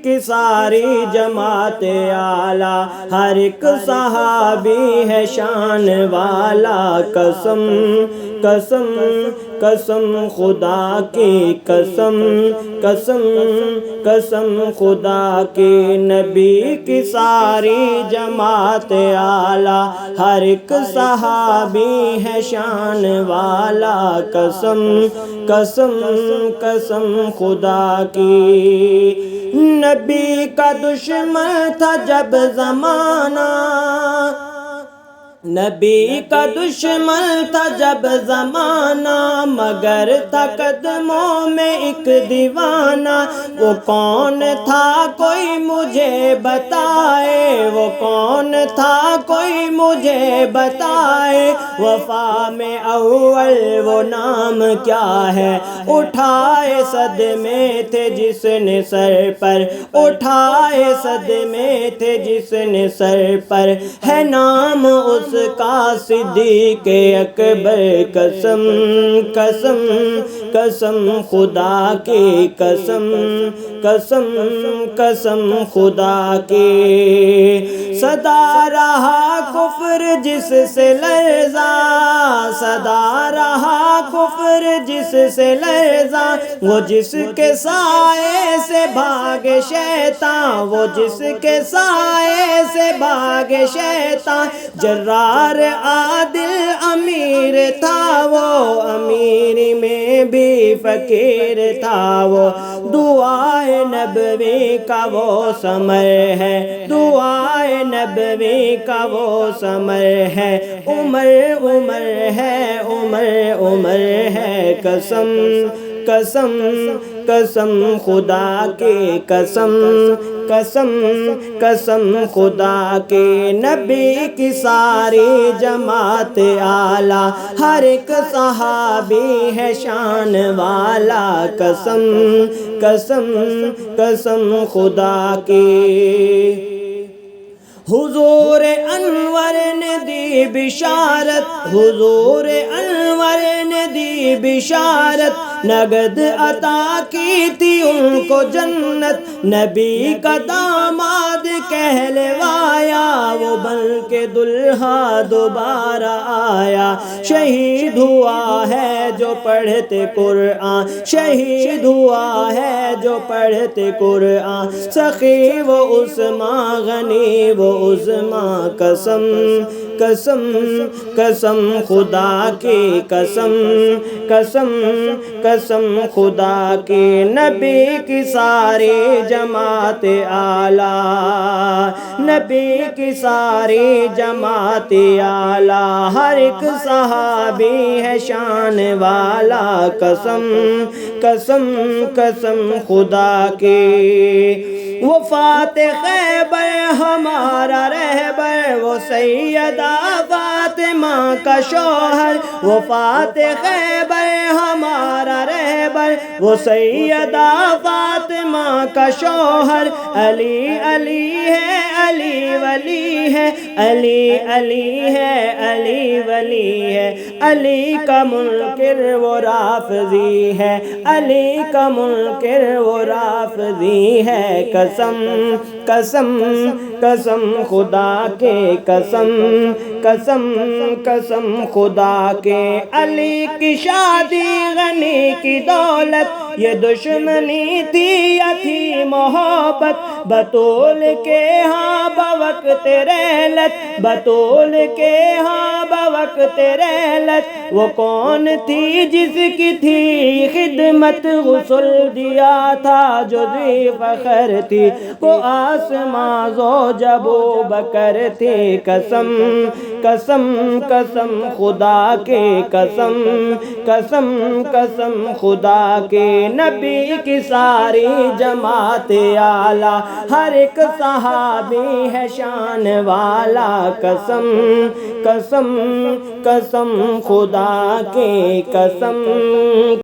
کی ساری جماعت اعلیٰ، ہر ایک صحابی ہے شان والا، قسم قسم قسم خدا کی، قسم قسم قسم خدا کی، نبی کی ساری جماعت اعلیٰ، ہر ایک صحابی ہے شان والا، قسم قسم قسم خدا کی۔ نبی کا دشمن تھا جب زمانہ، نبی کا دشمن تھا جب زمانہ، مگر تھا قدموں میں ایک دیوانہ، وہ کون تھا کوئی مجھے بتائے، وہ کون تھا کوئی مجھے بتائے، وفا میں اول وہ نام کیا ہے، اٹھائے صدمے تھے جس نے سر پر، اٹھائے صدمے تھے جس نے سر پر، ہے نام اس کا صدیق اکبر، قسم قسم قسم خدا کی، قسم قسم قسم خدا کی۔ صدا رہا کفر جس سے لرزا، صدا رہا کفر جس سے لرزا، وہ جس کے سائے سے بھاگے شیطان، وہ جس کے سائے سے بھاگے شیطان، جرار عادل امیر تھا وہ، امیری میں بھی فقیر تھا وہ، دعائے نبوی کا وہ ثمر ہے، دعائے نبوی کا وہ ثمر ہے، عمر عمر ہے، عمر عمر ہے، قسم قسم قسم خدا کی، قسم قسم قسم خدا کی، نبی کی ساری جماعت اعلیٰ، ہر ایک صحابی ہے شان والا، قسم قسم قسم خدا کی۔ حضور انور نے دی بشارت، حضور انور نے دی بشارت، نگد عطا کی تھی ان کو جنت، نبی کا داماد کہلوایا، وہ بن کے دلہا دوبارہ آیا، شہید ہوا ہے جو پڑھتے قرآن، شہید ہوا ہے جو پڑھتے قرآن، سخی وہ عثمان غنی وہ عظمہ، قسم قسم قسم خدا کی، قسم قسم قسم خدا کی، نبی کی ساری جماعت اعلیٰ، نبی کی ساری جماعت اعلیٰ، ہر ایک صحابی ہے شان والا، قسم قسم قسم خدا کی۔ وہ فاتح خیبر ہمارا رہبر، وہ سیدہ فاطمہ کا شوہر، وہ فاتح خیبر ہمارا رہبر، وہ سیدہ فاطمہ کا شوہر، علی علی ہے علی ولی ہے، علی علی ہے علی ولی ہے، علی کا منکر وہ رافضی ہے، علی کا منکر وہ رافضی ہے، قسم قسم قسم خدا کے، قسم قسم قسم خدا کے، علی کی شادی غنی کی دولت، یہ دشمنی تھی یا تھی محبت، بطول کے ہاں بوقت رحلت، بطول کے ہاں بوقت رحلت، وہ کون تھی جس کی تھی خدمت، غسل دیا تھا جو ذی فخر تھی، وہ آسماں زوج ابو بکر تھی، قسم قسم قسم خدا کے، قسم قسم قسم خدا کے، نبی کی ساری جماعت اعلیٰ، ہر ایک صحابی ہے شان والا، قسم قسم قسم خدا کے، قسم